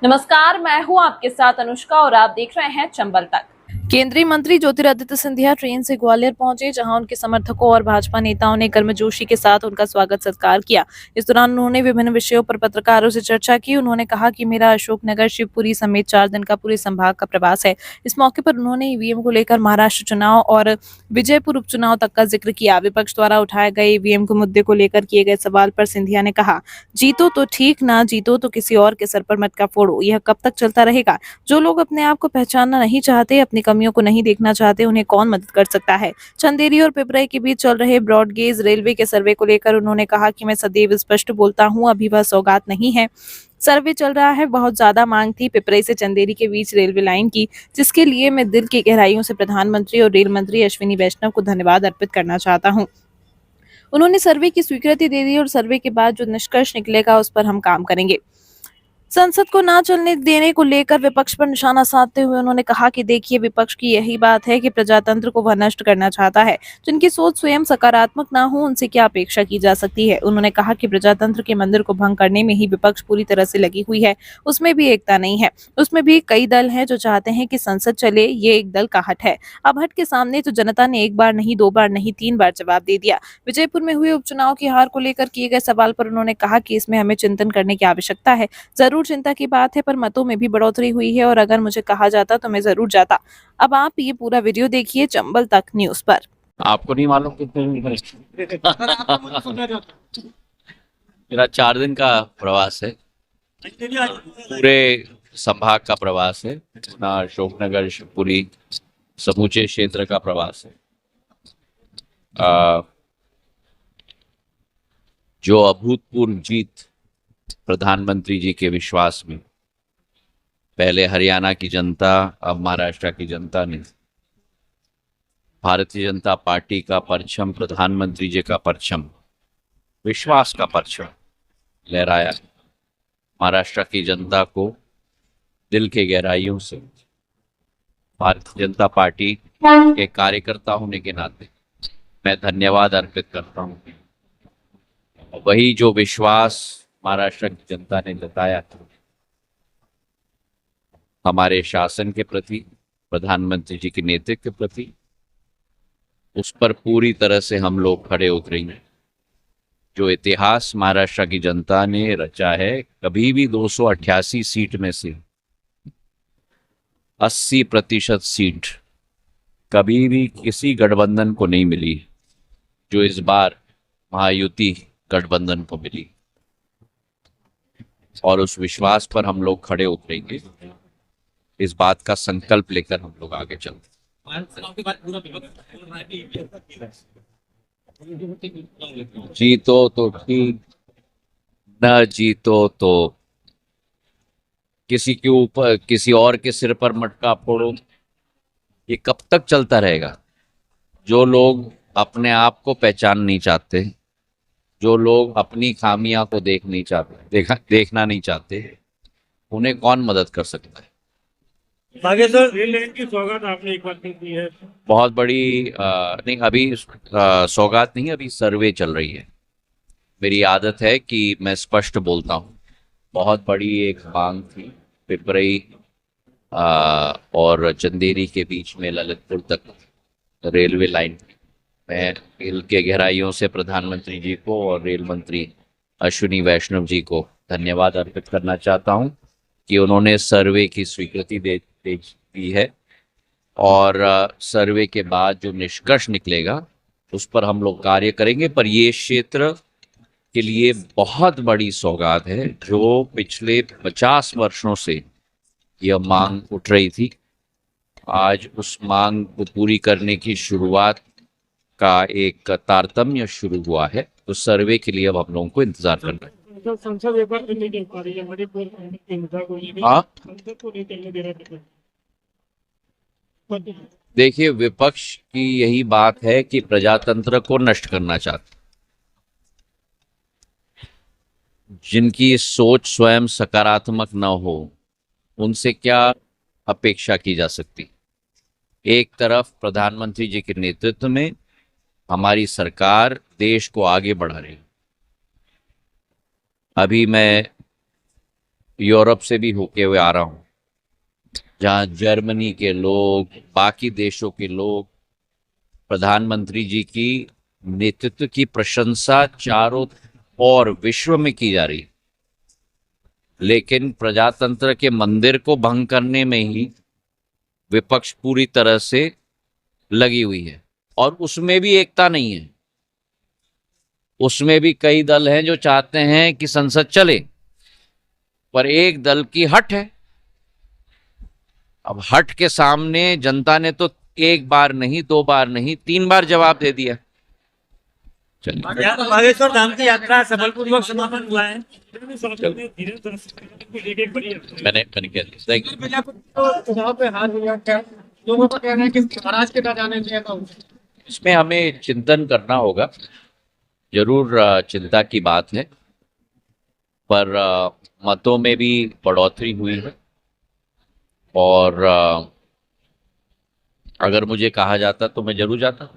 नमस्कार, मैं हूं आपके साथ अनुष्का और आप देख रहे हैं चंबल तक। केंद्रीय मंत्री ज्योतिरादित्य सिंधिया ट्रेन से ग्वालियर पहुंचे, जहां उनके समर्थकों और भाजपा नेताओं ने गर्मजोशी के साथ उनका स्वागत सत्कार किया। इस दौरान उन्होंने विभिन्न विषयों पर पत्रकारों से चर्चा की। उन्होंने कहा कि मेरा अशोकनगर, शिवपुरी समेत 4 दिन का पूरे संभाग का प्रवास है। इस मौके पर उन्होंने ईवीएम को लेकर महाराष्ट्र चुनाव और विजयपुर उपचुनाव तक का जिक्र किया। विपक्ष द्वारा उठाए गए ईवीएम के मुद्दे को लेकर किए गए सवाल पर सिंधिया ने कहा, जीतो तो ठीक, ना जीतो तो किसी और के सर पर मटका फोड़ो। यह कब तक चलता रहेगा? जो लोग अपने आप को पहचानना नहीं चाहते, अपनी कमियों को नहीं देखना चाहते, उन्हें कौन मदद कर सकता है? चंदेरी और पिपराई के बीच चल रहे ब्रॉडगेज रेलवे के सर्वे को लेकर उन्होंने कहा कि मैं सदैव स्पष्ट बोलता हूं, अभी वह सौगात नहीं है। सर्वे चल रहा है। बहुत ज्यादा मांग थी पिपराई से चंदेरी के बीच रेलवे लाइन की, जिसके लिए मैं दिल की गहराइयों से प्रधानमंत्री और रेल मंत्री अश्विनी वैष्णव को धन्यवाद अर्पित करना चाहता हूं। उन्होंने सर्वे की स्वीकृति दे दी और सर्वे के बाद जो निष्कर्ष निकलेगा उस पर हम काम करेंगे। संसद को ना चलने देने को लेकर विपक्ष पर निशाना साधते हुए उन्होंने कहा कि देखिए, विपक्ष की यही बात है कि प्रजातंत्र को वह नष्ट करना चाहता है। जिनकी सोच स्वयं सकारात्मक ना हो, उनसे क्या अपेक्षा की जा सकती है? उन्होंने कहा कि प्रजातंत्र के मंदिर को भंग करने में ही विपक्ष पूरी तरह से लगी हुई है। उसमें भी एकता नहीं है। उसमें भी कई दल हैं जो चाहते हैं कि संसद चले। ये एक दल का हट है। अब हट के सामने तो जनता ने एक बार नहीं, 2 बार नहीं, 3 बार जवाब दे दिया। विजयपुर में हुए उपचुनाव की हार को लेकर किए गए सवाल पर उन्होंने कहा कि इसमें हमें चिंतन करने की आवश्यकता है। जरूर चिंता की बात है, पर मतों में भी बढ़ोतरी हुई है और अगर मुझे कहा जाता तो मैं जरूर जाता। अब आप ये पूरा वीडियो देखिए चंबल तक न्यूज पर। आपको नहीं मालूम कितने मेरा 4 दिन का प्रवास है। पूरे संभाग का प्रवास है। अपना अशोकनगर, शिवपुरी समूचे क्षेत्र का प्रवास है। जो अभूतपूर्व जीत प्रधानमंत्री जी के विश्वास में, पहले हरियाणा की जनता, अब महाराष्ट्र की जनता ने भारतीय जनता पार्टी का परचम, प्रधानमंत्री जी का परचम, विश्वास का परचम लहराया। महाराष्ट्र की जनता को दिल के गहराइयों से भारतीय जनता पार्टी के कार्यकर्ता होने के नाते मैं धन्यवाद अर्पित करता हूं। वही जो विश्वास महाराष्ट्र की जनता ने जताया था हमारे शासन के प्रति, प्रधानमंत्री जी के नेतृत्व के प्रति, उस पर पूरी तरह से हम लोग खड़े उतरेंगे। जो इतिहास महाराष्ट्र की जनता ने रचा है, कभी भी 288 सीट में से 80% सीट कभी भी किसी गठबंधन को नहीं मिली, जो इस बार महायुति गठबंधन को मिली। और उस विश्वास पर हम लोग खड़े उतरेंगे। इस बात का संकल्प लेकर हम लोग आगे चलते। जीतो तो ठीक, न जीतो तो किसी के ऊपर, किसी और के सिर पर मटका फोड़ो। ये कब तक चलता रहेगा? जो लोग अपने आप को पहचान नहीं चाहते, जो लोग अपनी खामियां को देखना नहीं चाहते, उन्हें कौन मदद कर सकता है? बागेश्वर रेल लाइन की सौगात आपने एक बार दी है। बहुत बड़ी नहीं, अभी सौगात नहीं, अभी सर्वे चल रही है। मेरी आदत है कि मैं स्पष्ट बोलता हूँ। बहुत बड़ी एक मांग थी पिपरई और चंदेरी के बीच में ललितपुर तक रेलवे लाइन। मैं दिल के गहराइयों से प्रधानमंत्री जी को और रेल मंत्री अश्विनी वैष्णव जी को धन्यवाद अर्पित करना चाहता हूं कि उन्होंने सर्वे की स्वीकृति दे दी है। और सर्वे के बाद जो निष्कर्ष निकलेगा उस पर हम लोग कार्य करेंगे। पर ये क्षेत्र के लिए बहुत बड़ी सौगात है, जो पिछले 50 वर्षों से यह मांग उठ रही थी। आज उस मांग को पूरी करने की शुरुआत का एक तारतम्य शुरू हुआ है। तो सर्वे के लिए अब हम लोगों को इंतजार करना है। तो संसद एक बार नहीं चल पा रही है, मणिपुर के मुद्दा को लेकर हाँ, संसद को नहीं चलने दे रहा है। देखिए, विपक्ष की यही बात है कि प्रजातंत्र को नष्ट करना चाहते। जिनकी सोच स्वयं सकारात्मक न हो, उनसे क्या अपेक्षा की जा सकती? एक तरफ प्रधानमंत्री जी के नेतृत्व में हमारी सरकार देश को आगे बढ़ा रही है। अभी मैं यूरोप से भी होके हुए आ रहा हूँ, जहाँ जर्मनी के लोग, बाकी देशों के लोग प्रधानमंत्री जी की नेतृत्व की प्रशंसा चारों और विश्व में की जा रही है, लेकिन प्रजातंत्र के मंदिर को भंग करने में ही विपक्ष पूरी तरह से लगी हुई है। और उसमें भी एकता नहीं है, उसमें भी कई दल हैं जो चाहते हैं कि संसद चले, पर एक दल की हट है। अब हट के सामने जनता ने तो एक बार नहीं, दो बार नहीं, 3 बार जवाब दे दिया। चलिए, बागेश्वर धाम की यात्रा सफलपूर्वक समापन हुआ है। एक एक बड़ी मैंने कह दिया। Thank you। चुनाव पे हार हुआ, क्या लोगों का कहना है कि महाराज के ना जाने दिया था। इसमें हमें चिंतन करना होगा, जरूर चिंता की बात है, पर मतों में भी बढ़ोतरी हुई है। और अगर मुझे कहा जाता तो मैं जरूर जाता।